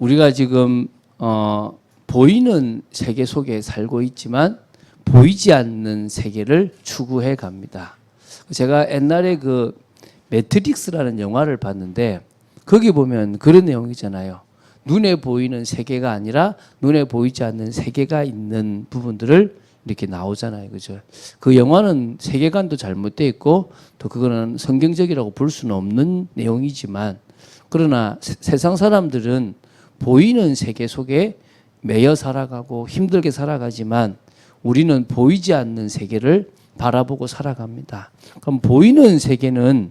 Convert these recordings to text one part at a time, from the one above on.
우리가 지금 보이는 세계 속에 살고 있지만 보이지 않는 세계를 추구해 갑니다. 제가 옛날에 그 매트릭스라는 영화를 봤는데 거기 보면 그런 내용이잖아요. 눈에 보이는 세계가 아니라 눈에 보이지 않는 세계가 있는 부분들을 이렇게 나오잖아요. 그죠? 그 영화는 세계관도 잘못되어 있고 또 그거는 성경적이라고 볼 수는 없는 내용이지만 그러나 세상 사람들은 보이는 세계 속에 매여 살아가고 힘들게 살아가지만 우리는 보이지 않는 세계를 바라보고 살아갑니다. 그럼 보이는 세계는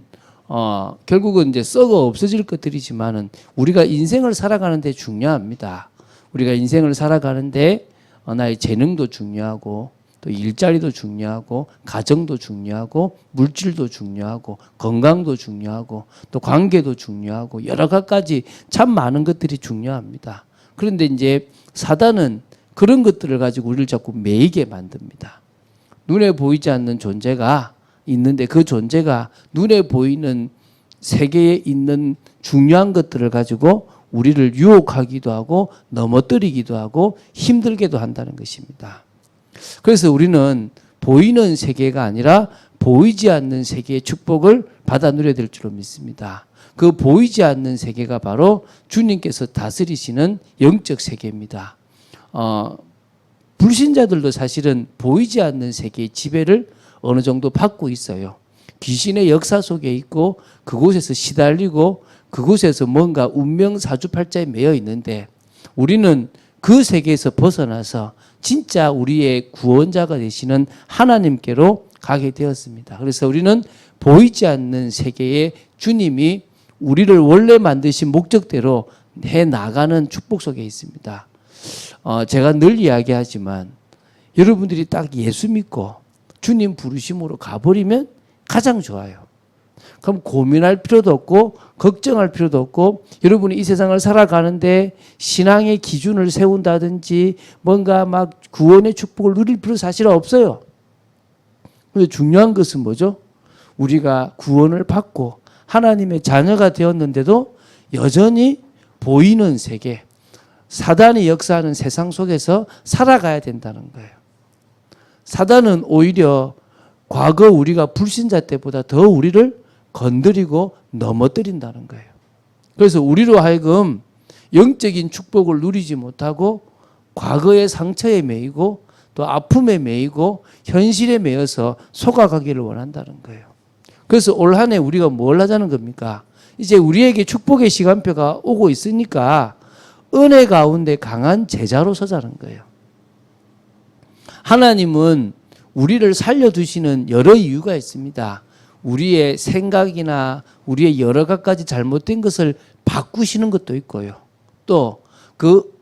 결국은 이제 썩어 없어질 것들이지만은 우리가 인생을 살아가는데 중요합니다. 우리가 인생을 살아가는데 나의 재능도 중요하고 또 일자리도 중요하고 가정도 중요하고 물질도 중요하고 건강도 중요하고 또 관계도 중요하고 여러 가지 참 많은 것들이 중요합니다. 그런데 이제 사단은 그런 것들을 가지고 우리를 자꾸 매이게 만듭니다. 눈에 보이지 않는 존재가 있는데 그 존재가 눈에 보이는 세계에 있는 중요한 것들을 가지고 우리를 유혹하기도 하고 넘어뜨리기도 하고 힘들게도 한다는 것입니다. 그래서 우리는 보이는 세계가 아니라 보이지 않는 세계의 축복을 받아 누려야 될 줄로 믿습니다. 그 보이지 않는 세계가 바로 주님께서 다스리시는 영적 세계입니다. 불신자들도 사실은 보이지 않는 세계의 지배를 어느 정도 받고 있어요. 귀신의 역사 속에 있고 그곳에서 시달리고 그곳에서 뭔가 운명 사주팔자에 매여 있는데 우리는 그 세계에서 벗어나서 진짜 우리의 구원자가 되시는 하나님께로 가게 되었습니다. 그래서 우리는 보이지 않는 세계에 주님이 우리를 원래 만드신 목적대로 해 나가는 축복 속에 있습니다. 제가 늘 이야기하지만 여러분들이 딱 예수 믿고 주님 부르심으로 가버리면 가장 좋아요. 그럼 고민할 필요도 없고 걱정할 필요도 없고 여러분이 이 세상을 살아가는데 신앙의 기준을 세운다든지 뭔가 막 구원의 축복을 누릴 필요 사실 없어요. 그런데 중요한 것은 뭐죠? 우리가 구원을 받고 하나님의 자녀가 되었는데도 여전히 보이는 세계, 사단이 역사하는 세상 속에서 살아가야 된다는 거예요. 사단은 오히려 과거 우리가 불신자 때보다 더 우리를 건드리고 넘어뜨린다는 거예요. 그래서 우리로 하여금 영적인 축복을 누리지 못하고 과거의 상처에 매이고 또 아픔에 매이고 현실에 매여서 속아가기를 원한다는 거예요. 그래서 올 한 해 우리가 뭘 하자는 겁니까? 이제 우리에게 축복의 시간표가 오고 있으니까 은혜 가운데 강한 제자로 서자는 거예요. 하나님은 우리를 살려두시는 여러 이유가 있습니다. 우리의 생각이나 우리의 여러 가지 잘못된 것을 바꾸시는 것도 있고요. 또 그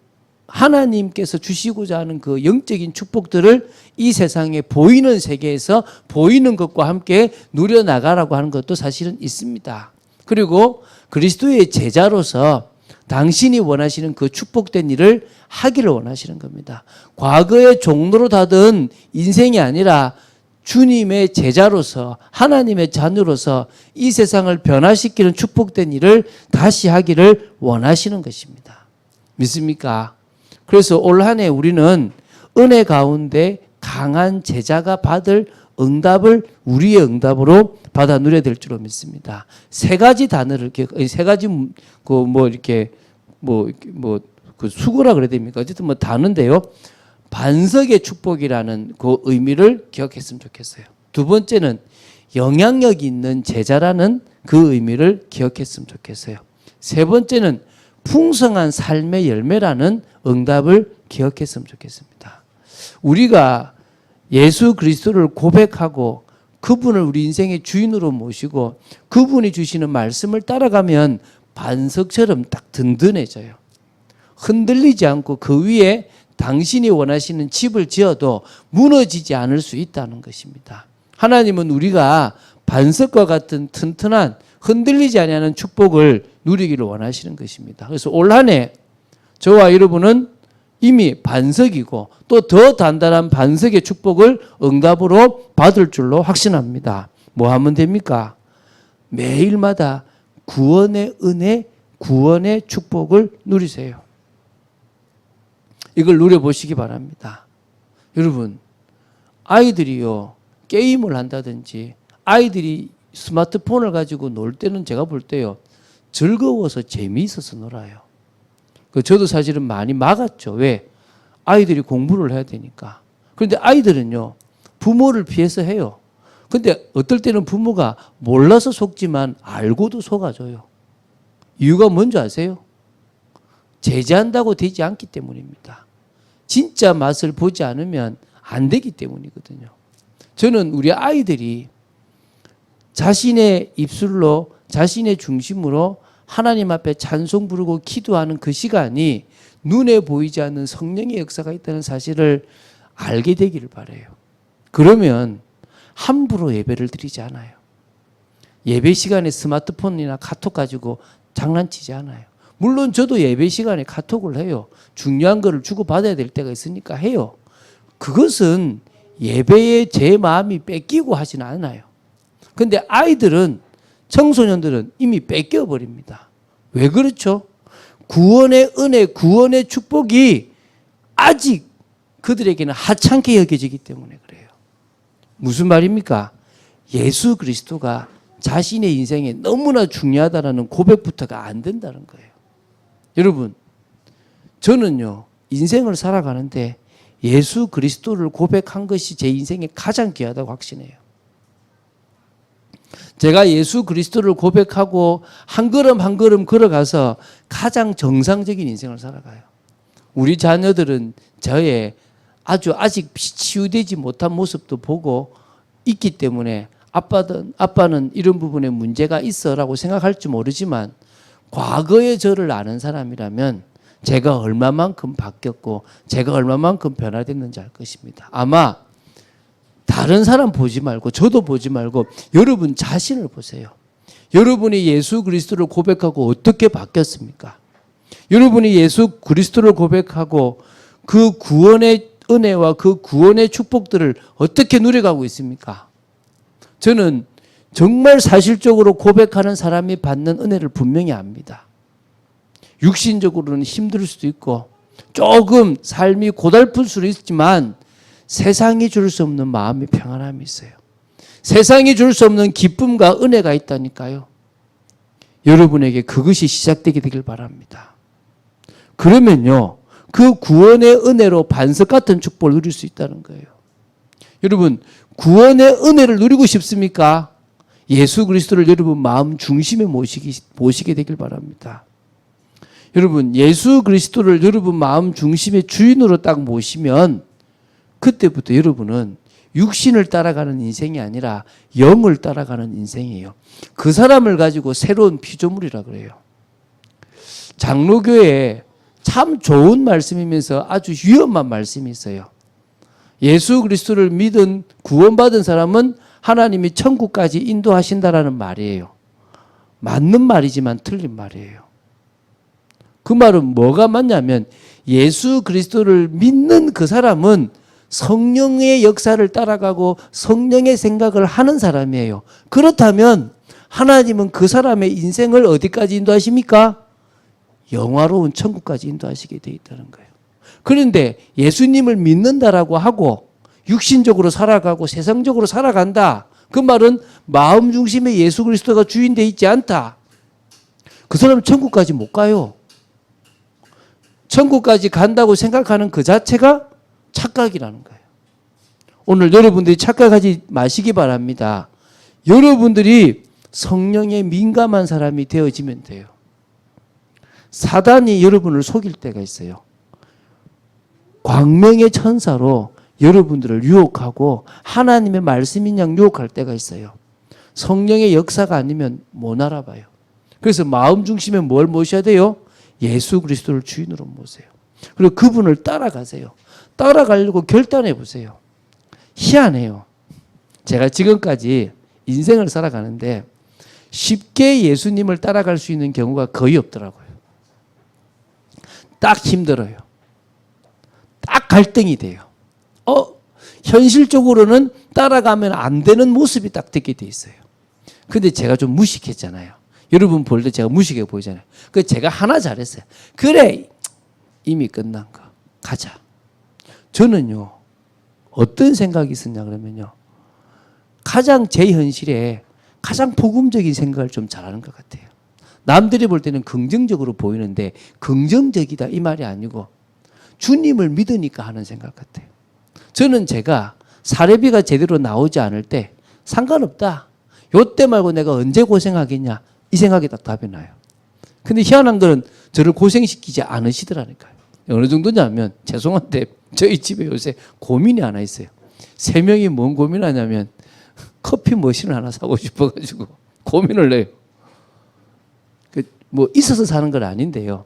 하나님께서 주시고자 하는 그 영적인 축복들을 이 세상에 보이는 세계에서 보이는 것과 함께 누려나가라고 하는 것도 사실은 있습니다. 그리고 그리스도의 제자로서 당신이 원하시는 그 축복된 일을 하기를 원하시는 겁니다. 과거의 종로로 다든 인생이 아니라 주님의 제자로서 하나님의 자녀로서 이 세상을 변화시키는 축복된 일을 다시 하기를 원하시는 것입니다. 믿습니까? 그래서 올 한 해 우리는 은혜 가운데 강한 제자가 받을 응답을 우리의 응답으로 받아 누려야 될 줄로 믿습니다. 세 가지 단어를 세 가지 그 수고라 그래야 됩니까? 어쨌든 뭐 단어인데요. 반석의 축복이라는 그 의미를 기억했으면 좋겠어요. 두 번째는 영향력 있는 제자라는 그 의미를 기억했으면 좋겠어요. 세 번째는 풍성한 삶의 열매라는 응답을 기억했으면 좋겠습니다. 우리가 예수 그리스도를 고백하고 그분을 우리 인생의 주인으로 모시고 그분이 주시는 말씀을 따라가면 반석처럼 딱 든든해져요. 흔들리지 않고 그 위에 당신이 원하시는 집을 지어도 무너지지 않을 수 있다는 것입니다. 하나님은 우리가 반석과 같은 튼튼한 흔들리지 아니하는 축복을 누리기를 원하시는 것입니다. 그래서 올 한 해 저와 여러분은 이미 반석이고 또 더 단단한 반석의 축복을 응답으로 받을 줄로 확신합니다. 뭐 하면 됩니까? 매일마다 구원의 은혜, 구원의 축복을 누리세요. 이걸 누려보시기 바랍니다. 여러분, 아이들이요, 게임을 한다든지 아이들이 스마트폰을 가지고 놀 때는 제가 볼 때요, 즐거워서 재미있어서 놀아요. 저도 사실은 많이 막았죠. 왜? 아이들이 공부를 해야 되니까. 그런데 아이들은요, 부모를 피해서 해요. 근데 어떨 때는 부모가 몰라서 속지만 알고도 속아줘요. 이유가 뭔지 아세요? 제재한다고 되지 않기 때문입니다. 진짜 맛을 보지 않으면 안 되기 때문이거든요. 저는 우리 아이들이 자신의 입술로, 자신의 중심으로 하나님 앞에 찬송 부르고 기도하는 그 시간이 눈에 보이지 않는 성령의 역사가 있다는 사실을 알게 되기를 바라요. 그러면 함부로 예배를 드리지 않아요. 예배 시간에 스마트폰이나 카톡 가지고 장난치지 않아요. 물론 저도 예배 시간에 카톡을 해요. 중요한 거를 주고받아야 될 때가 있으니까 해요. 그것은 예배에 제 마음이 뺏기고 하진 않아요. 근데 아이들은, 청소년들은 이미 뺏겨버립니다. 왜 그렇죠? 구원의 은혜, 구원의 축복이 아직 그들에게는 하찮게 여겨지기 때문에 그래요. 무슨 말입니까? 예수 그리스도가 자신의 인생에 너무나 중요하다는 고백부터가 안 된다는 거예요. 여러분, 저는요, 인생을 살아가는데 예수 그리스도를 고백한 것이 제 인생에 가장 귀하다고 확신해요. 제가 예수 그리스도를 고백하고 한 걸음 한 걸음 걸어가서 가장 정상적인 인생을 살아가요. 우리 자녀들은 저의 아직 치유되지 못한 모습도 보고 있기 때문에 아빠는 이런 부분에 문제가 있어라고 생각할지 모르지만, 과거의 저를 아는 사람이라면 제가 얼마만큼 바뀌었고 제가 얼마만큼 변화됐는지 알 것입니다. 아마 다른 사람 보지 말고 저도 보지 말고 여러분 자신을 보세요. 여러분이 예수 그리스도를 고백하고 어떻게 바뀌었습니까? 여러분이 예수 그리스도를 고백하고 그 구원의 은혜와 그 구원의 축복들을 어떻게 누려가고 있습니까? 저는 정말 사실적으로 고백하는 사람이 받는 은혜를 분명히 압니다. 육신적으로는 힘들 수도 있고 조금 삶이 고달플 수도 있지만 세상이 줄 수 없는 마음의 평안함이 있어요. 세상이 줄 수 없는 기쁨과 은혜가 있다니까요. 여러분에게 그것이 시작되게 되길 바랍니다. 그러면요, 그 구원의 은혜로 반석 같은 축복을 누릴 수 있다는 거예요. 여러분, 구원의 은혜를 누리고 싶습니까? 예수 그리스도를 여러분 마음 중심에 모시게 되길 바랍니다. 여러분, 예수 그리스도를 여러분 마음 중심의 주인으로 딱 모시면 그때부터 여러분은 육신을 따라가는 인생이 아니라 영을 따라가는 인생이에요. 그 사람을 가지고 새로운 피조물이라 그래요. 장로교에 참 좋은 말씀이면서 아주 위험한 말씀이 있어요. 예수 그리스도를 믿은 구원받은 사람은 하나님이 천국까지 인도하신다라는 말이에요. 맞는 말이지만 틀린 말이에요. 그 말은 뭐가 맞냐면 예수 그리스도를 믿는 그 사람은 성령의 역사를 따라가고 성령의 생각을 하는 사람이에요. 그렇다면 하나님은 그 사람의 인생을 어디까지 인도하십니까? 영화로운 천국까지 인도하시게 되어 있다는 거예요. 그런데 예수님을 믿는다라고 하고 육신적으로 살아가고 세상적으로 살아간다. 그 말은 마음 중심에 예수 그리스도가 주인되어 있지 않다. 그 사람은 천국까지 못 가요. 천국까지 간다고 생각하는 그 자체가 착각이라는 거예요. 오늘 여러분들이 착각하지 마시기 바랍니다. 여러분들이 성령에 민감한 사람이 되어지면 돼요. 사단이 여러분을 속일 때가 있어요. 광명의 천사로 여러분들을 유혹하고 하나님의 말씀인 양 유혹할 때가 있어요. 성령의 역사가 아니면 못 알아봐요. 그래서 마음 중심에 뭘 모셔야 돼요? 예수 그리스도를 주인으로 모세요. 그리고 그분을 따라가세요. 따라가려고 결단해 보세요. 희한해요. 제가 지금까지 인생을 살아가는데 쉽게 예수님을 따라갈 수 있는 경우가 거의 없더라고요. 딱 힘들어요. 딱 갈등이 돼요. 현실적으로는 따라가면 안 되는 모습이 딱 되게 돼 있어요. 근데 제가 좀 무식했잖아요. 여러분 볼 때 제가 무식해 보이잖아요. 그래서 제가 하나 잘했어요. 그래, 이미 끝난 거. 가자. 저는요, 어떤 생각이 있었냐 그러면요, 가장 제 현실에 가장 복음적인 생각을 좀 잘하는 것 같아요. 남들이 볼 때는 긍정적으로 보이는데 긍정적이다 이 말이 아니고 주님을 믿으니까 하는 생각 같아요. 저는 제가 사례비가 제대로 나오지 않을 때 상관없다. 요때 말고 내가 언제 고생하겠냐 이 생각이 딱 답이 나요. 근데 희한한 거는 저를 고생시키지 않으시더라니까요. 어느 정도냐면 죄송한데 저희 집에 요새 고민이 하나 있어요. 3명이 뭔 고민하냐면 커피 머신을 하나 사고 싶어가지고 고민을 해요. 뭐 있어서 사는 건 아닌데요.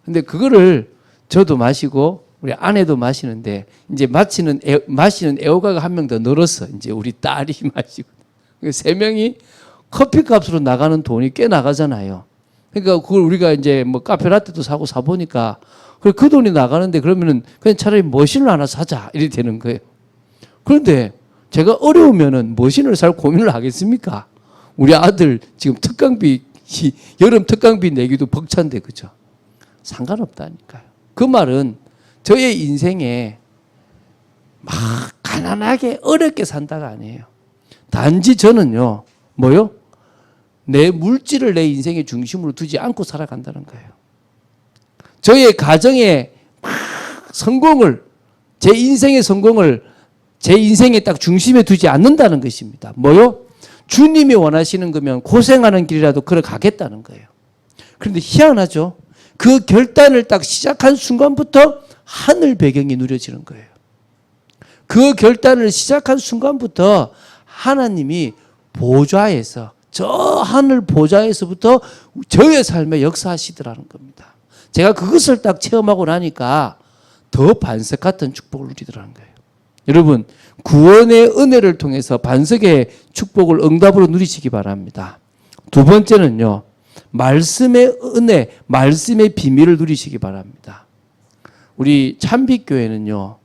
근데 그거를 저도 마시고 우리 아내도 마시는데 이제 마시는 애호가가 한 명 더 늘었어. 이제 우리 딸이 마시고 3명이 커피값으로 나가는 돈이 꽤 나가잖아요. 그러니까 그걸 우리가 이제 뭐 카페라떼도 사고 사보니까 그 돈이 나가는데 그러면은 그냥 차라리 머신을 하나 사자 이렇게 되는 거예요. 그런데 제가 어려우면은 머신을 살 고민을 하겠습니까? 우리 아들 지금 특강비 여름 특강비 내기도 벅찬데 그죠? 상관없다니까요. 그 말은 저의 인생에 막 가난하게 어렵게 산다가 아니에요. 단지 저는요, 뭐요? 내 물질을 내 인생의 중심으로 두지 않고 살아간다는 거예요. 저의 가정의 성공을, 제 인생의 성공을 제 인생의 딱 중심에 두지 않는다는 것입니다. 뭐요? 주님이 원하시는 거면 고생하는 길이라도 걸어가겠다는 거예요. 그런데 희한하죠? 그 결단을 딱 시작한 순간부터 하늘 배경이 누려지는 거예요. 그 결단을 시작한 순간부터 하나님이 보좌에서, 저 하늘 보좌에서부터 저의 삶에 역사하시더라는 겁니다. 제가 그것을 딱 체험하고 나니까 더 반석 같은 축복을 누리더라는 거예요. 여러분, 구원의 은혜를 통해서 반석의 축복을 응답으로 누리시기 바랍니다. 두 번째는요, 말씀의 은혜, 말씀의 비밀을 누리시기 바랍니다. 우리 참빛교회는요,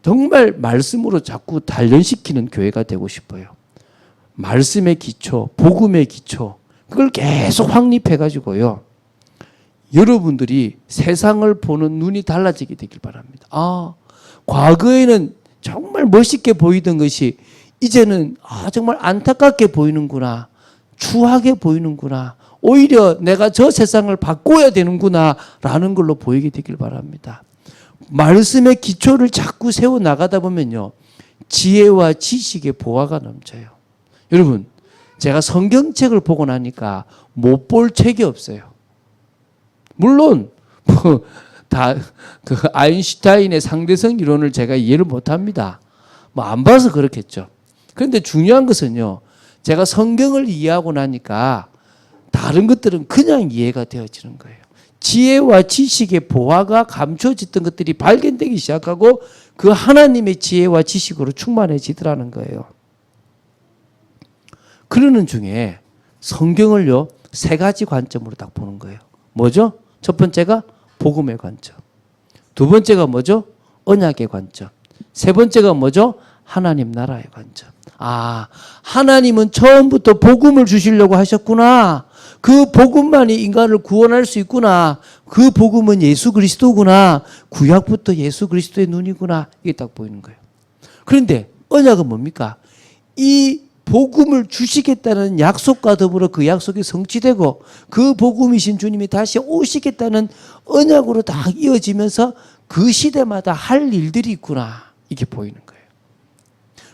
정말 말씀으로 자꾸 단련시키는 교회가 되고 싶어요. 말씀의 기초, 복음의 기초, 그걸 계속 확립해가지고요, 여러분들이 세상을 보는 눈이 달라지게 되길 바랍니다. 과거에는 정말 멋있게 보이던 것이 이제는 정말 안타깝게 보이는구나, 추하게 보이는구나, 오히려 내가 저 세상을 바꿔야 되는구나 라는 걸로 보이게 되길 바랍니다. 말씀의 기초를 자꾸 세워나가다 보면요, 지혜와 지식의 보화가 넘쳐요. 여러분, 제가 성경책을 보고 나니까 못 볼 책이 없어요. 물론 그 아인슈타인의 상대성 이론을 제가 이해를 못합니다. 안 봐서 그렇겠죠. 그런데 중요한 것은요, 제가 성경을 이해하고 나니까 다른 것들은 그냥 이해가 되어지는 거예요. 지혜와 지식의 보화가 감춰졌던 것들이 발견되기 시작하고 그 하나님의 지혜와 지식으로 충만해지더라는 거예요. 그러는 중에 성경을요, 3가지 관점으로 딱 보는 거예요. 뭐죠? 첫 번째가 복음의 관점. 두 번째가 뭐죠? 언약의 관점. 세 번째가 뭐죠? 하나님 나라의 관점. 하나님은 처음부터 복음을 주시려고 하셨구나. 그 복음만이 인간을 구원할 수 있구나. 그 복음은 예수 그리스도구나. 구약부터 예수 그리스도의 눈이구나. 이게 딱 보이는 거예요. 그런데 언약은 뭡니까? 이 복음을 주시겠다는 약속과 더불어 그 약속이 성취되고 그 복음이신 주님이 다시 오시겠다는 언약으로 다 이어지면서 그 시대마다 할 일들이 있구나. 이게 보이는 거예요.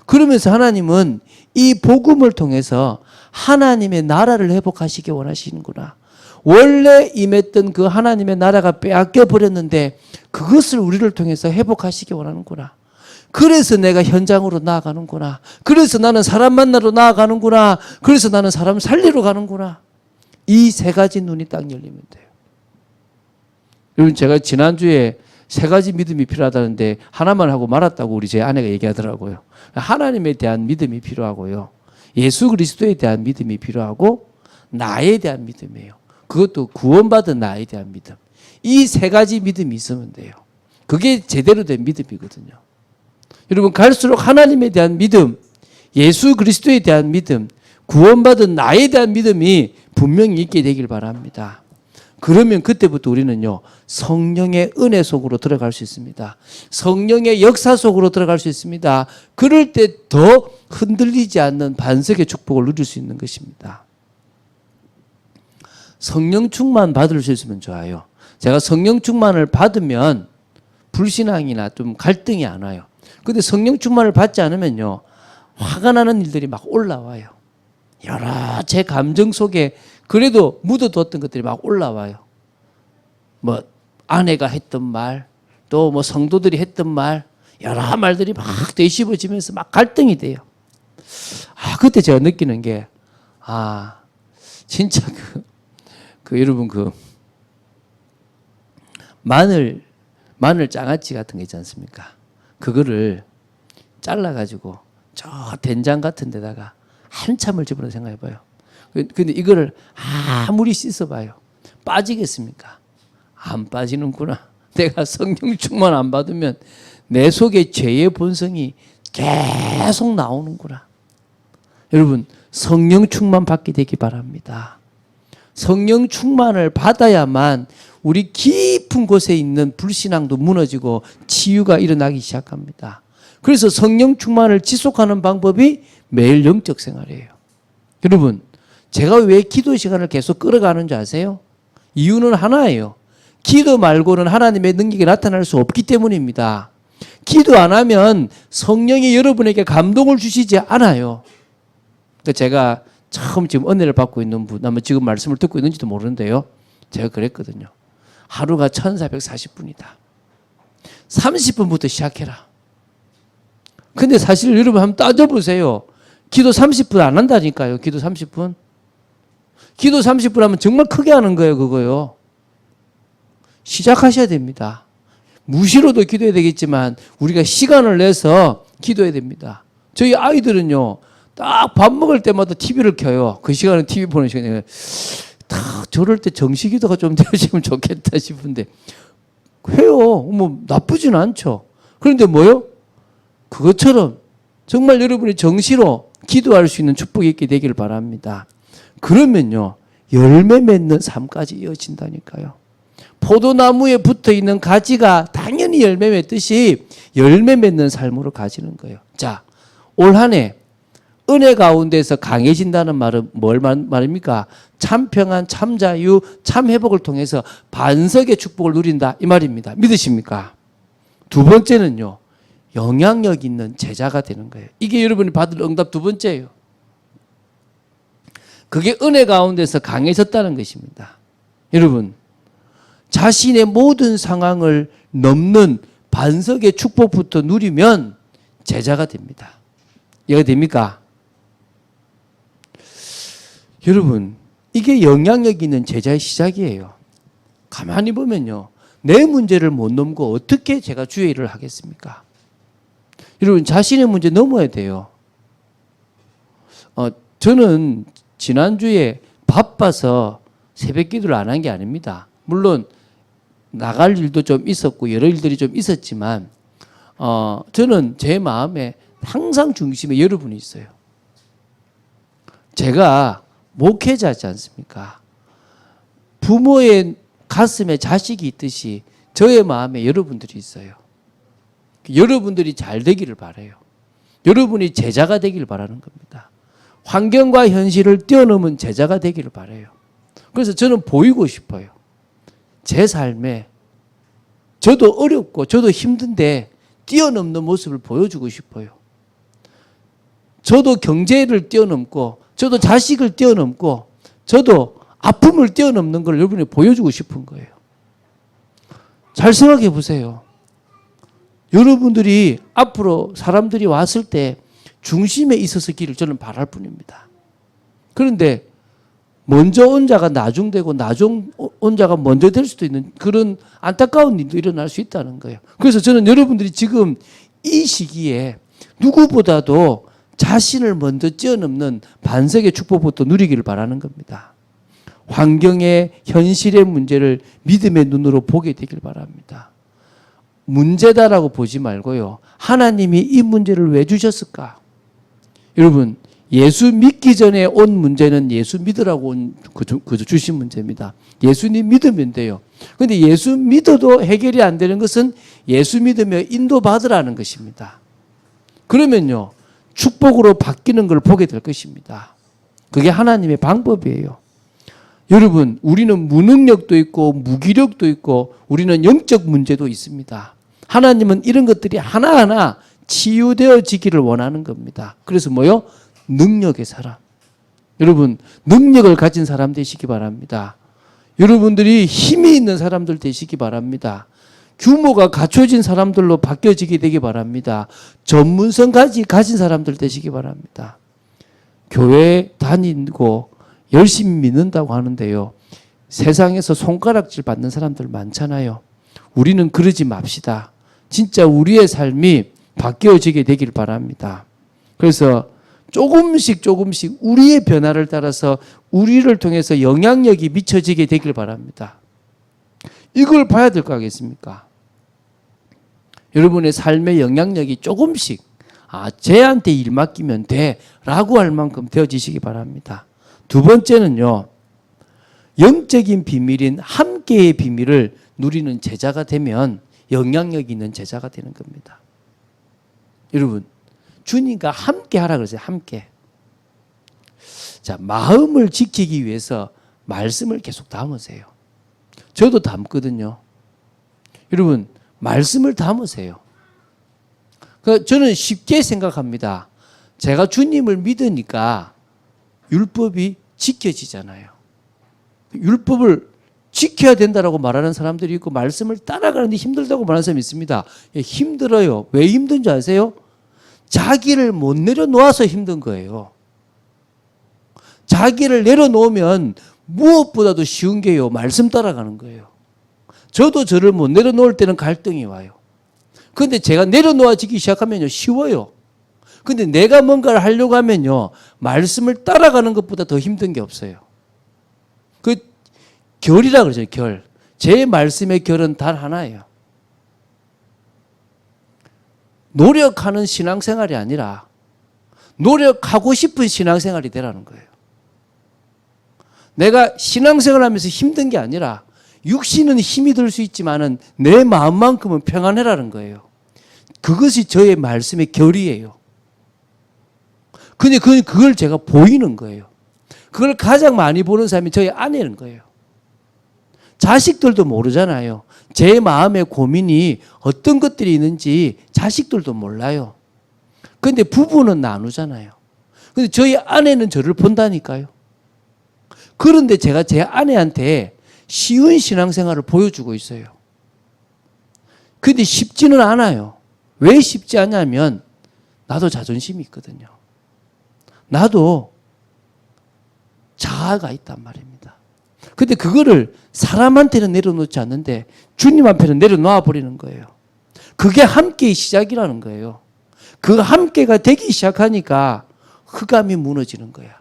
그러면서 하나님은 이 복음을 통해서 하나님의 나라를 회복하시기 원하시는구나. 원래 임했던 그 하나님의 나라가 빼앗겨 버렸는데 그것을 우리를 통해서 회복하시기 원하는구나. 그래서 내가 현장으로 나아가는구나. 그래서 나는 사람 만나러 나아가는구나. 그래서 나는 사람 살리러 가는구나. 이 3가지 눈이 딱 열리면 돼요. 여러분, 제가 지난주에 3가지 믿음이 필요하다는데 하나만 하고 말았다고 우리 제 아내가 얘기하더라고요. 하나님에 대한 믿음이 필요하고요, 예수 그리스도에 대한 믿음이 필요하고 나에 대한 믿음이에요. 그것도 구원받은 나에 대한 믿음. 이 3가지 믿음이 있으면 돼요. 그게 제대로 된 믿음이거든요. 여러분, 갈수록 하나님에 대한 믿음, 예수 그리스도에 대한 믿음, 구원받은 나에 대한 믿음이 분명히 있게 되길 바랍니다. 그러면 그때부터 우리는요, 성령의 은혜 속으로 들어갈 수 있습니다. 성령의 역사 속으로 들어갈 수 있습니다. 그럴 때 더 흔들리지 않는 반석의 축복을 누릴 수 있는 것입니다. 성령 충만 받을 수 있으면 좋아요. 제가 성령 충만을 받으면 불신앙이나 좀 갈등이 안 와요. 근데 성령 충만을 받지 않으면요, 화가 나는 일들이 막 올라와요. 여러 제 감정 속에 그래도 묻어뒀던 것들이 막 올라와요. 뭐 아내가 했던 말, 또 뭐 성도들이 했던 말, 여러 말들이 막 되씹어지면서 막 갈등이 돼요. 그때 제가 느끼는 게, 진짜 여러분 마늘 장아찌 같은 거 있지 않습니까? 그거를 잘라가지고 저 된장 같은 데다가 한참을 집어넣어 생각해봐요. 근데 이거를 아무리 씻어봐요. 빠지겠습니까? 안 빠지는구나. 내가 성령 충만 안 받으면 내 속에 죄의 본성이 계속 나오는구나. 여러분, 성령 충만 받게 되기 바랍니다. 성령 충만을 받아야만 우리 깊은 곳에 있는 불신앙도 무너지고 치유가 일어나기 시작합니다. 그래서 성령 충만을 지속하는 방법이 매일 영적 생활이에요. 여러분, 제가 왜 기도 시간을 계속 끌어가는 줄 아세요? 이유는 하나예요. 기도 말고는 하나님의 능력이 나타날 수 없기 때문입니다. 기도 안 하면 성령이 여러분에게 감동을 주시지 않아요. 그러니까 제가 처음 지금 은혜를 받고 있는 분, 아마 지금 말씀을 듣고 있는지도 모르는데요. 제가 그랬거든요. 하루가 1440분이다. 30분부터 시작해라. 근데 사실 여러분 한번 따져보세요. 기도 30분 안 한다니까요. 기도 30분. 기도 30분 하면 정말 크게 하는 거예요. 그거요. 시작하셔야 됩니다. 무시로도 기도해야 되겠지만 우리가 시간을 내서 기도해야 됩니다. 저희 아이들은요, 딱 밥 먹을 때마다 TV를 켜요. 그 시간은 TV 보는 시간이에요. 저럴 때 정시기도가 좀 되어지면 좋겠다 싶은데 해요. 뭐 나쁘진 않죠. 그런데 뭐요? 그것처럼 정말 여러분이 정시로 기도할 수 있는 축복이 있게 되기를 바랍니다. 그러면요, 열매 맺는 삶까지 이어진다니까요. 포도나무에 붙어있는 가지가 당연히 열매 맺듯이 열매 맺는 삶으로 가지는 거예요. 자, 올 한 해 은혜 가운데서 강해진다는 말은 뭘 말입니까? 참 평안, 참 자유, 참 회복을 통해서 반석의 축복을 누린다 이 말입니다. 믿으십니까? 두 번째는요, 영향력 있는 제자가 되는 거예요. 이게 여러분이 받을 응답 두 번째예요. 그게 은혜 가운데서 강해졌다는 것입니다. 여러분, 자신의 모든 상황을 넘는 반석의 축복부터 누리면 제자가 됩니다. 이해가 됩니까? 여러분, 이게 영향력 있는 제자의 시작이에요. 가만히 보면요, 내 문제를 못 넘고 어떻게 제가 주의 일을 하겠습니까? 여러분, 자신의 문제 넘어야 돼요. 저는 지난주에 바빠서 새벽 기도를 안 한 게 아닙니다. 물론 나갈 일도 좀 있었고 여러 일들이 좀 있었지만 저는 제 마음에 항상 중심에 여러분이 있어요. 제가 목회자지 않습니까? 부모의 가슴에 자식이 있듯이 저의 마음에 여러분들이 있어요. 여러분들이 잘 되기를 바라요. 여러분이 제자가 되기를 바라는 겁니다. 환경과 현실을 뛰어넘은 제자가 되기를 바라요. 그래서 저는 보이고 싶어요. 제 삶에 저도 어렵고 저도 힘든데 뛰어넘는 모습을 보여주고 싶어요. 저도 경제를 뛰어넘고 저도 자식을 뛰어넘고 저도 아픔을 뛰어넘는 걸 여러분이 보여주고 싶은 거예요. 잘 생각해 보세요. 여러분들이 앞으로 사람들이 왔을 때 중심에 있어서기를 저는 바랄 뿐입니다. 그런데 먼저 온 자가 나중되고 나중 온 자가 먼저 될 수도 있는 그런 안타까운 일도 일어날 수 있다는 거예요. 그래서 저는 여러분들이 지금 이 시기에 누구보다도 자신을 먼저 뛰어넘는 반석의 축복부터 누리기를 바라는 겁니다. 환경의 현실의 문제를 믿음의 눈으로 보게 되길 바랍니다. 문제다라고 보지 말고요, 하나님이 이 문제를 왜 주셨을까? 여러분, 예수 믿기 전에 온 문제는 예수 믿으라고 온 그저 주신 문제입니다. 예수님 믿으면 돼요. 그런데 예수 믿어도 해결이 안 되는 것은 예수 믿으며 인도받으라는 것입니다. 그러면요, 축복으로 바뀌는 걸 보게 될 것입니다. 그게 하나님의 방법이에요. 여러분, 우리는 무능력도 있고 무기력도 있고 우리는 영적 문제도 있습니다. 하나님은 이런 것들이 하나하나 치유되어지기를 원하는 겁니다. 그래서 뭐요? 능력의 사람. 여러분, 능력을 가진 사람 되시기 바랍니다. 여러분들이 힘이 있는 사람들 되시기 바랍니다. 규모가 갖춰진 사람들로 바뀌어지게 되기 바랍니다. 전문성까지 가진 사람들 되시기 바랍니다. 교회 다니고 열심히 믿는다고 하는데요, 세상에서 손가락질 받는 사람들 많잖아요. 우리는 그러지 맙시다. 진짜 우리의 삶이 바뀌어지게 되길 바랍니다. 그래서 조금씩 우리의 변화를 따라서 우리를 통해서 영향력이 미쳐지게 되길 바랍니다. 이걸 봐야 될 거 아니겠습니까? 여러분의 삶의 영향력이 조금씩 쟤한테 일 맡기면 돼 라고 할 만큼 되어지시기 바랍니다. 두 번째는요, 영적인 비밀인 함께의 비밀을 누리는 제자가 되면 영향력 있는 제자가 되는 겁니다. 여러분, 주님과 함께 하라 그러세요. 함께. 자, 마음을 지키기 위해서 말씀을 계속 담으세요. 저도 담거든요. 여러분, 말씀을 담으세요. 저는 쉽게 생각합니다. 제가 주님을 믿으니까 율법이 지켜지잖아요. 율법을 지켜야 된다라고 말하는 사람들이 있고 말씀을 따라가는데 힘들다고 말하는 사람이 있습니다. 힘들어요. 왜 힘든지 아세요? 자기를 못 내려놓아서 힘든 거예요. 자기를 내려놓으면 무엇보다도 쉬운 게요, 말씀 따라가는 거예요. 저도 저를 못 내려놓을 때는 갈등이 와요. 그런데 제가 내려놓아지기 시작하면요, 쉬워요. 근데 내가 뭔가를 하려고 하면요, 말씀을 따라가는 것보다 더 힘든 게 없어요. 그 결이라 그러죠, 결. 제 말씀의 결은 단 하나예요. 노력하는 신앙생활이 아니라 노력하고 싶은 신앙생활이 되라는 거예요. 내가 신앙생활 하면서 힘든 게 아니라 육신은 힘이 들 수 있지만은 내 마음만큼은 평안해라는 거예요. 그것이 저의 말씀의 결이에요. 근데 그걸 제가 보이는 거예요. 그걸 가장 많이 보는 사람이 저희 아내인 거예요. 자식들도 모르잖아요. 제 마음의 고민이 어떤 것들이 있는지 자식들도 몰라요. 그런데 부부는 나누잖아요. 근데 저희 아내는 저를 본다니까요. 그런데 제가 제 아내한테 쉬운 신앙생활을 보여주고 있어요. 근데 쉽지는 않아요. 왜 쉽지 않냐면 나도 자존심이 있거든요. 나도 자아가 있단 말입니다. 근데 그거를 사람한테는 내려놓지 않는데 주님 앞에는 내려놓아 버리는 거예요. 그게 함께의 시작이라는 거예요. 그 함께가 되기 시작하니까 흑암이 무너지는 거야.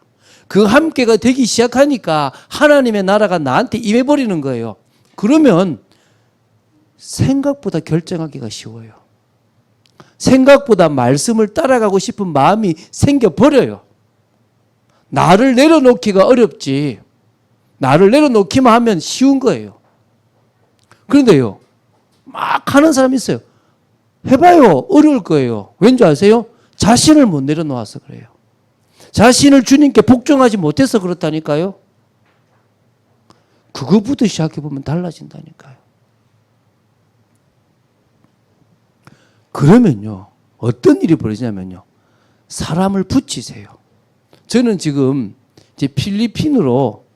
그 함께가 되기 시작하니까 하나님의 나라가 나한테 임해버리는 거예요. 그러면 생각보다 결정하기가 쉬워요. 생각보다 말씀을 따라가고 싶은 마음이 생겨버려요. 나를 내려놓기가 어렵지. 나를 내려놓기만 하면 쉬운 거예요. 그런데요, 막 하는 사람이 있어요. 해봐요. 어려울 거예요. 왠지 아세요? 자신을 못 내려놓아서 그래요. 자신을 주님께 복종하지 못해서 그렇다니까요. 그거부터 시작해보면 달라진다니까요. 그러면요, 어떤 일이 벌어지냐면요, 사람을 붙이세요. 저는 지금 이제 필리핀으로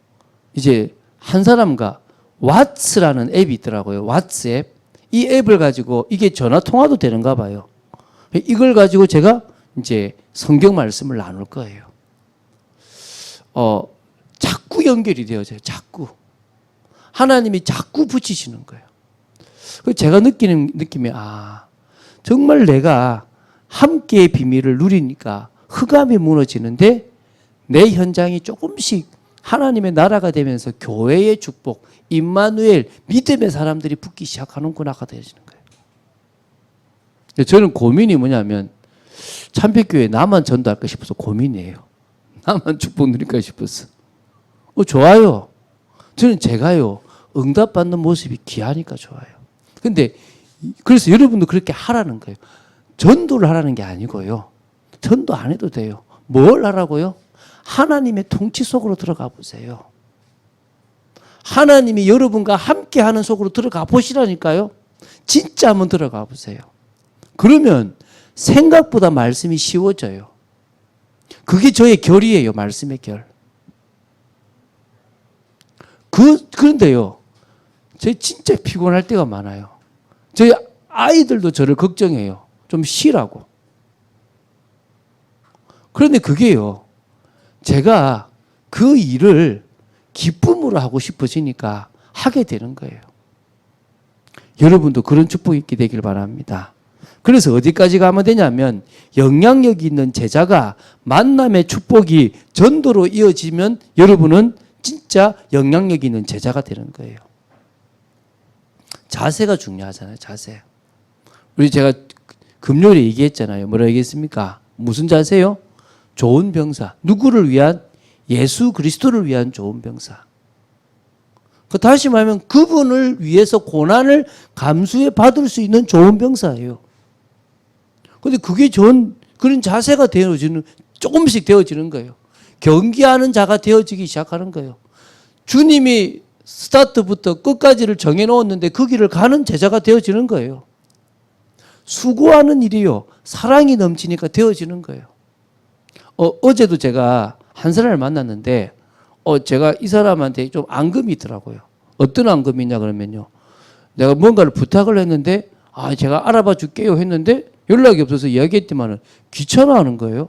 이제 한 사람과 왓츠라는 앱이 있더라고요. 왓츠 앱. 이 앱을 가지고 이게 전화 통화도 되는가 봐요. 이걸 가지고 제가 이제 성경 말씀을 나눌 거예요. 자꾸 연결이 되어져요. 자꾸. 하나님이 자꾸 붙이시는 거예요. 그래서 제가 느끼는 느낌이 정말 내가 함께의 비밀을 누리니까 흑암이 무너지는데 내 현장이 조금씩 하나님의 나라가 되면서 교회의 축복, 임마누엘, 믿음의 사람들이 붙기 시작하는구나가 되어지는 거예요. 저는 고민이 뭐냐면 참빛교회 나만 전도할까 싶어서 고민이에요. 나만 축복 누릴까 싶었어. 좋아요. 저는 제가요, 응답받는 모습이 귀하니까 좋아요. 근데 그래서 여러분도 그렇게 하라는 거예요. 전도를 하라는 게 아니고요. 전도 안 해도 돼요. 뭘 하라고요? 하나님의 통치 속으로 들어가 보세요. 하나님이 여러분과 함께 하는 속으로 들어가 보시라니까요. 진짜 한번 들어가 보세요. 그러면 생각보다 말씀이 쉬워져요. 그게 저의 결이에요. 말씀의 결. 그런데요, 저희 진짜 피곤할 때가 많아요. 저희 아이들도 저를 걱정해요. 좀 쉬라고. 그런데 그게요, 제가 그 일을 기쁨으로 하고 싶어지니까 하게 되는 거예요. 여러분도 그런 축복이 있게 되길 바랍니다. 그래서 어디까지 가면 되냐면, 영향력이 있는 제자가 만남의 축복이 전도로 이어지면 여러분은 진짜 영향력 있는 제자가 되는 거예요. 자세가 중요하잖아요. 자세. 제가 금요일에 얘기했잖아요. 뭐라고 얘기했습니까? 무슨 자세요? 좋은 병사. 누구를 위한? 예수 그리스도를 위한 좋은 병사. 다시 말하면 그분을 위해서 고난을 감수해 받을 수 있는 좋은 병사예요. 그런데 그게 그런 자세가 조금씩 되어지는 거예요. 경기하는 자가 되어지기 시작하는 거예요. 주님이 스타트부터 끝까지를 정해놓았는데 그 길을 가는 제자가 되어지는 거예요. 수고하는 일이요, 사랑이 넘치니까 되어지는 거예요. 어제도 제가 한 사람을 만났는데, 제가 이 사람한테 좀 앙금이 있더라고요. 어떤 앙금이 있냐 그러면요, 내가 뭔가를 부탁을 했는데, 제가 알아봐 줄게요 했는데 연락이 없어서 이야기했지만은 귀찮아하는 거예요.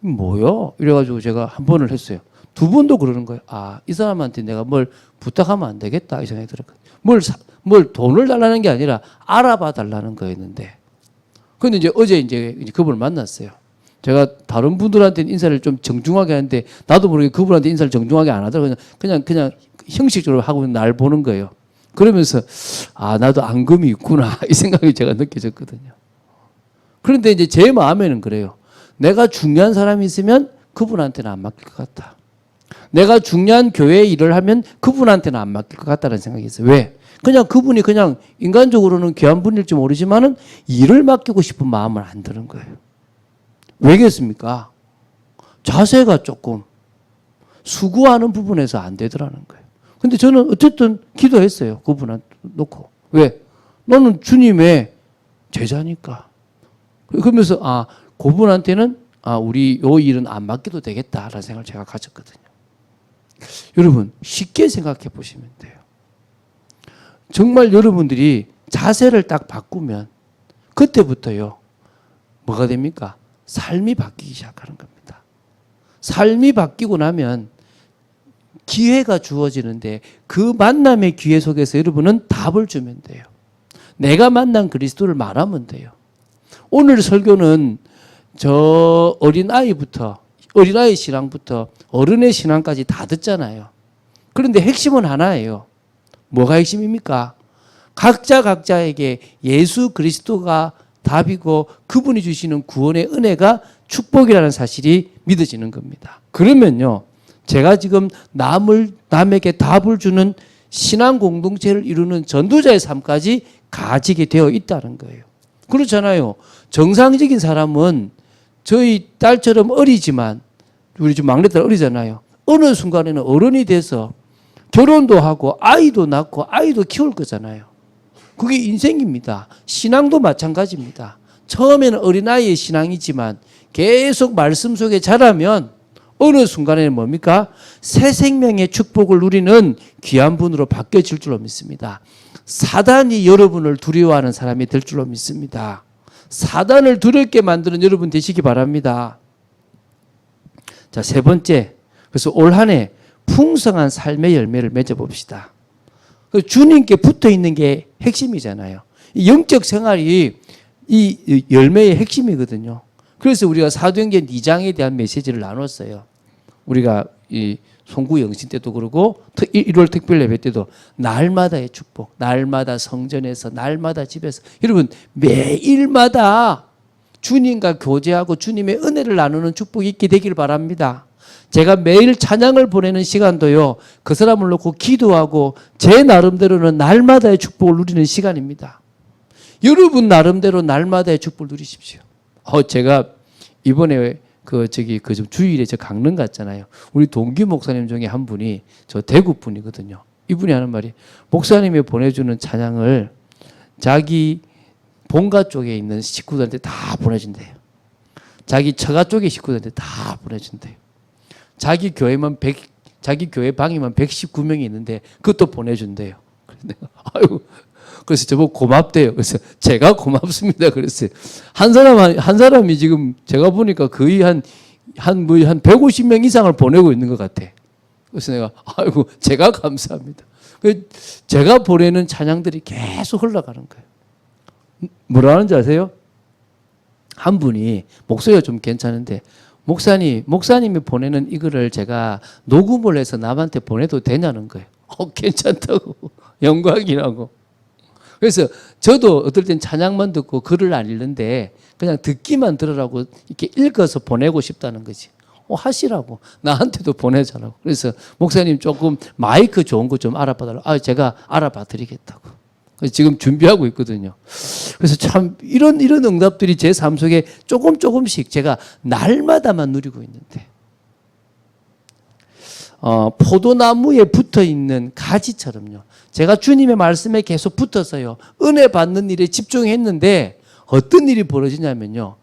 뭐야? 이래가지고 제가 한 번을 했어요. 두 번도 그러는 거예요. 이 사람한테 내가 뭘 부탁하면 안 되겠다 이 생각이 들었거든요. 뭘 돈을 달라는 게 아니라 알아봐 달라는 거였는데. 근데 어제 그분을 만났어요. 제가 다른 분들한테는 인사를 좀 정중하게 하는데 나도 모르게 그분한테 인사를 정중하게 안 하더라고요. 그냥 형식적으로 하고 날 보는 거예요. 그러면서 나도 앙금이 있구나 이 생각이 제가 느껴졌거든요. 그런데 제 마음에는 그래요. 내가 중요한 사람이 있으면 그분한테는 안 맡길 것 같다. 내가 중요한 교회 일을 하면 그분한테는 안 맡길 것 같다는 생각이 있어요. 왜? 그분이 인간적으로는 귀한 분일지 모르지만은 일을 맡기고 싶은 마음은 안 드는 거예요. 왜겠습니까? 자세가 조금 수고하는 부분에서 안 되더라는 거예요. 근데 저는 어쨌든 기도했어요. 그분한테 놓고. 왜? 너는 주님의 제자니까. 그러면서 그분한테는 우리 요 일은 안 맡겨도 되겠다라는 생각을 제가 가졌거든요. 여러분 쉽게 생각해 보시면 돼요. 정말 여러분들이 자세를 딱 바꾸면 그때부터요, 뭐가 됩니까? 삶이 바뀌기 시작하는 겁니다. 삶이 바뀌고 나면 기회가 주어지는데 그 만남의 기회 속에서 여러분은 답을 주면 돼요. 내가 만난 그리스도를 말하면 돼요. 오늘 설교는 저 어린아이 신앙부터 어른의 신앙까지 다 듣잖아요. 그런데 핵심은 하나예요. 뭐가 핵심입니까? 각자에게 예수 그리스도가 답이고 그분이 주시는 구원의 은혜가 축복이라는 사실이 믿어지는 겁니다. 그러면요, 제가 지금 남에게 답을 주는 신앙 공동체를 이루는 전도자의 삶까지 가지게 되어 있다는 거예요. 그렇잖아요. 정상적인 사람은 저희 딸처럼 어리지만, 우리 집 막내딸 어리잖아요. 어느 순간에는 어른이 돼서 결혼도 하고 아이도 낳고 아이도 키울 거잖아요. 그게 인생입니다. 신앙도 마찬가지입니다. 처음에는 어린아이의 신앙이지만 계속 말씀 속에 자라면 어느 순간에는 뭡니까? 새 생명의 축복을 누리는 귀한 분으로 바뀌어질 줄로 믿습니다. 사단이 여러분을 두려워하는 사람이 될 줄로 믿습니다. 사단을 두렵게 만드는 여러분 되시기 바랍니다. 자, 세 번째. 그래서 올 한 해 풍성한 삶의 열매를 맺어봅시다. 주님께 붙어 있는 게 핵심이잖아요. 이 영적 생활이 이 열매의 핵심이거든요. 그래서 우리가 사도행전 2장에 대한 메시지를 나눴어요. 우리가 이 송구 영신 때도 그러고 1월 특별 예배 때도 날마다의 축복, 날마다 성전에서, 날마다 집에서, 여러분 매일마다 주님과 교제하고 주님의 은혜를 나누는 축복이 있게 되길 바랍니다. 제가 매일 찬양을 보내는 시간도요, 그 사람을 놓고 기도하고 제 나름대로는 날마다의 축복을 누리는 시간입니다. 여러분 나름대로 날마다의 축복을 누리십시오. 제가 이번에 주일에 저 강릉 갔잖아요. 우리 동기 목사님 중에 한 분이 저 대구 분이거든요. 이분이 하는 말이, 목사님이 보내주는 찬양을 자기 본가 쪽에 있는 식구들한테 다 보내준대요. 자기 처가 쪽의 식구들한테 다 보내준대요. 자기 교회 방이면 119명이 있는데 그것도 보내준대요. 그래서 저보고 고맙대요. 그래서 제가 고맙습니다. 그랬어요. 한 사람이 지금 제가 보니까 거의 한 150명 이상을 보내고 있는 것 같아. 그래서 내가 제가 감사합니다. 제가 보내는 찬양들이 계속 흘러가는 거예요. 뭐라는지 아세요? 한 분이 목소리가 좀 괜찮은데, 목사님이 보내는 이거를 제가 녹음을 해서 남한테 보내도 되냐는 거예요. 괜찮다고. 영광이라고. 그래서 저도 어떨 땐 찬양만 듣고 글을 안 읽는데 그냥 듣기만 들으라고 이렇게 읽어서 보내고 싶다는 거지. 하시라고. 나한테도 보내자라고. 그래서 목사님 조금 마이크 좋은 거 좀 알아봐달라고. 제가 알아봐 드리겠다고. 지금 준비하고 있거든요. 그래서 참 이런 응답들이 제 삶 속에 조금씩 제가 날마다만 누리고 있는데, 포도나무에 붙어 있는 가지처럼요. 제가 주님의 말씀에 계속 붙어서요, 은혜 받는 일에 집중했는데 어떤 일이 벌어지냐면요,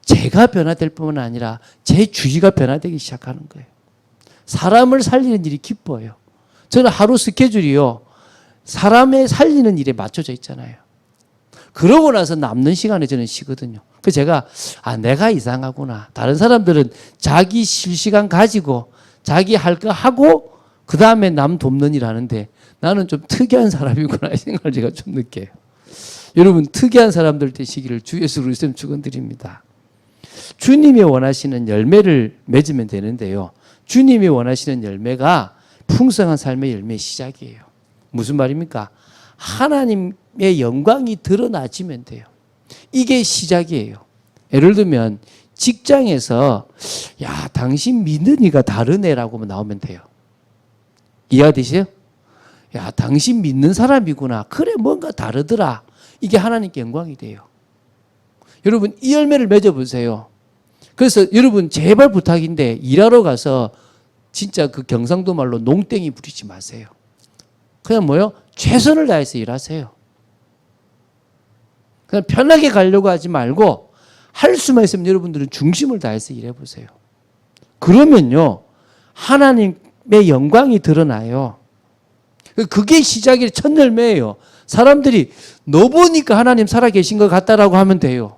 제가 변화될 뿐만 아니라 제 주위가 변화되기 시작하는 거예요. 사람을 살리는 일이 기뻐요. 저는 하루 스케줄이요, 사람의 살리는 일에 맞춰져 있잖아요. 그러고 나서 남는 시간에 저는 쉬거든요. 그래서 제가 내가 이상하구나. 다른 사람들은 자기 쉴 시간 가지고 자기 할 거 하고 그 다음에 남 돕는 일 하는데 나는 좀 특이한 사람이구나, 이 생각을 제가 좀 느껴요. 여러분, 특이한 사람들 되시기를 주 예수 그리스도로 축원드립니다. 주님이 원하시는 열매를 맺으면 되는데요, 주님이 원하시는 열매가 풍성한 삶의 열매의 시작이에요. 무슨 말입니까? 하나님의 영광이 드러나지면 돼요. 이게 시작이에요. 예를 들면 직장에서 당신 믿는 이가 다르네라고 나오면 돼요. 이해되세요? 당신 믿는 사람이구나. 그래, 뭔가 다르더라. 이게 하나님께 영광이 돼요. 여러분, 이 열매를 맺어보세요. 그래서 여러분, 제발 부탁인데 일하러 가서 진짜 그 경상도 말로 농땡이 부리지 마세요. 그냥 최선을 다해서 일하세요. 그냥 편하게 가려고 하지 말고 할 수만 있으면 여러분들은 중심을 다해서 일해보세요. 그러면요, 하나님의 영광이 드러나요. 그게 시작이 첫 열매예요. 사람들이 너 보니까 하나님 살아계신 것 같다라고 하면 돼요.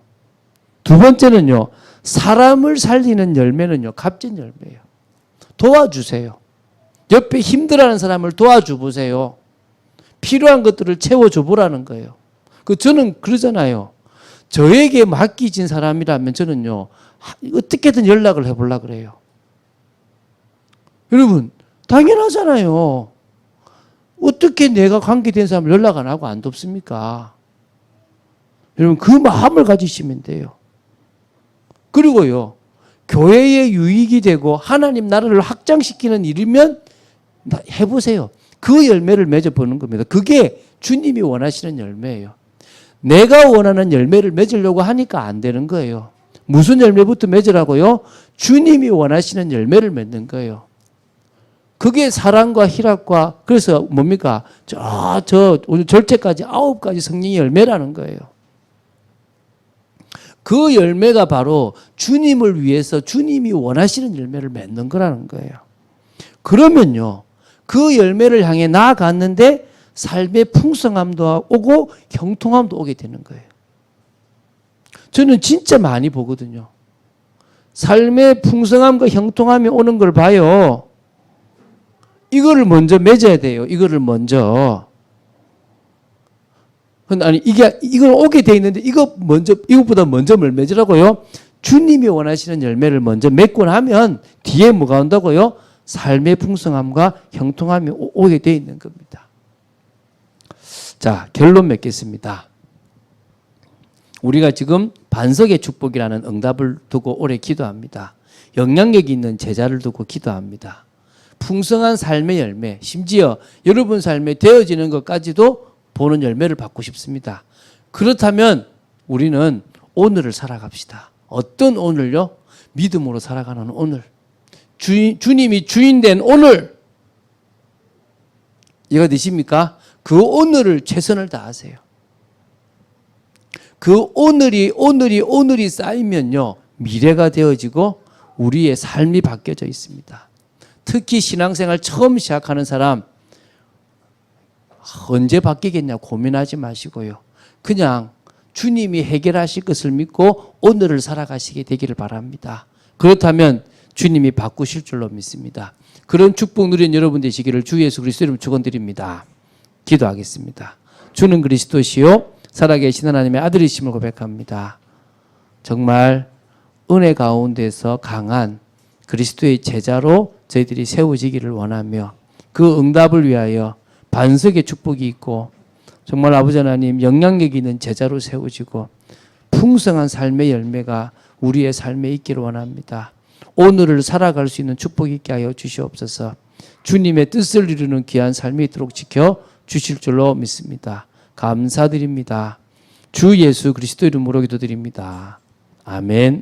두 번째는요, 사람을 살리는 열매는요, 값진 열매예요. 도와주세요. 옆에 힘들어하는 사람을 도와줘 보세요. 필요한 것들을 채워줘 보라는 거예요. 저는 그러잖아요. 저에게 맡기진 사람이라면 저는요, 어떻게든 연락을 해보려고 그래요. 여러분, 당연하잖아요. 어떻게 내가 관계된 사람을 연락 안 하고 안 돕습니까? 여러분, 그 마음을 가지시면 돼요. 그리고요, 교회에 유익이 되고 하나님 나라를 확장시키는 일이면 해보세요. 그 열매를 맺어보는 겁니다. 그게 주님이 원하시는 열매예요. 내가 원하는 열매를 맺으려고 하니까 안 되는 거예요. 무슨 열매부터 맺으라고요? 주님이 원하시는 열매를 맺는 거예요. 그게 사랑과 희락과, 그래서 뭡니까? 오늘 절제까지 9가지 성령의 열매라는 거예요. 그 열매가 바로 주님을 위해서 주님이 원하시는 열매를 맺는 거라는 거예요. 그러면요, 그 열매를 향해 나아갔는데 삶의 풍성함도 오고 형통함도 오게 되는 거예요. 저는 진짜 많이 보거든요. 삶의 풍성함과 형통함이 오는 걸 봐요. 이거를 먼저 맺어야 돼요. 이거를 먼저. 이걸 오게 돼 있는데 이것보다 먼저 뭘 맺으라고요? 주님이 원하시는 열매를 먼저 맺고 나면 뒤에 뭐가 온다고요? 삶의 풍성함과 형통함이 오게 돼 있는 겁니다. 자, 결론 맺겠습니다. 우리가 지금 반석의 축복이라는 응답을 두고 오래 기도합니다. 영향력 있는 제자를 두고 기도합니다. 풍성한 삶의 열매, 심지어 여러분 삶에 되어지는 것까지도 보는 열매를 받고 싶습니다. 그렇다면 우리는 오늘을 살아갑시다. 어떤 오늘요? 믿음으로 살아가는 오늘. 주님이 주인된 오늘. 이해가 되십니까? 그 오늘을 최선을 다하세요. 그 오늘이 쌓이면요, 미래가 되어지고 우리의 삶이 바뀌어져 있습니다. 특히 신앙생활 처음 시작하는 사람, 언제 바뀌겠냐 고민하지 마시고요. 그냥 주님이 해결하실 것을 믿고 오늘을 살아가시게 되기를 바랍니다. 그렇다면 주님이 바꾸실 줄로 믿습니다. 그런 축복 누린 여러분 되시기를 주 예수 그리스도 이름으로 축원드립니다. 기도하겠습니다. 주는 그리스도시요 살아계신 하나님의 아들이심을 고백합니다. 정말 은혜 가운데서 강한 그리스도의 제자로 저희들이 세워지기를 원하며 그 응답을 위하여 반석의 축복이 있고 정말 아버지 하나님 영향력 있는 제자로 세워지고 풍성한 삶의 열매가 우리의 삶에 있기를 원합니다. 오늘을 살아갈 수 있는 축복이 있게 하여 주시옵소서. 주님의 뜻을 이루는 귀한 삶이 있도록 지켜 주실 줄로 믿습니다. 감사드립니다. 주 예수 그리스도 이름으로 기도드립니다. 아멘.